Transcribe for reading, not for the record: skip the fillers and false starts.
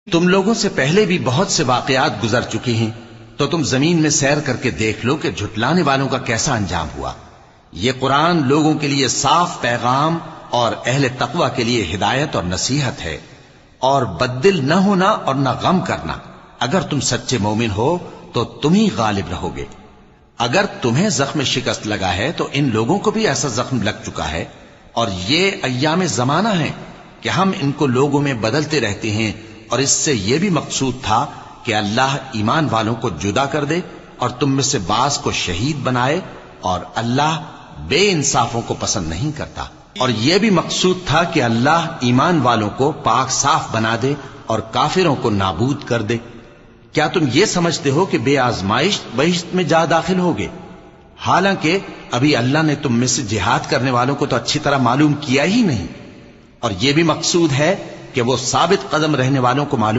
تم لوگوں سے پہلے بھی بہت سے واقعات گزر چکے ہیں، تو تم زمین میں سیر کر کے دیکھ لو کہ جھٹلانے والوں کا کیسا انجام ہوا۔ یہ قرآن لوگوں کے لیے صاف پیغام اور اہل تقوی کے لیے ہدایت اور نصیحت ہے، اور بددل نہ ہونا اور نہ غم کرنا۔ اگر تم سچے مومن ہو تو تم ہی غالب رہو گے۔ اگر تمہیں زخم شکست لگا ہے تو ان لوگوں کو بھی ایسا زخم لگ چکا ہے، اور یہ ایام زمانہ ہے کہ ہم ان کو لوگوں میں بدلتے رہتے ہیں، اور اس سے یہ بھی مقصود تھا کہ اللہ ایمان والوں کو جدا کر دے اور تم میں سے بعض کو شہید بنائے، اور اللہ بے انصافوں کو پسند نہیں کرتا۔ اور یہ بھی مقصود تھا کہ اللہ ایمان والوں کو پاک صاف بنا دے اور کافروں کو نابود کر دے۔ کیا تم یہ سمجھتے ہو کہ بے آزمائش بہشت میں جا داخل ہوگے؟ حالانکہ ابھی اللہ نے تم میں سے جہاد کرنے والوں کو تو اچھی طرح معلوم کیا ہی نہیں، اور یہ بھی مقصود ہے کہ وہ ثابت قدم رہنے والوں کو معلوم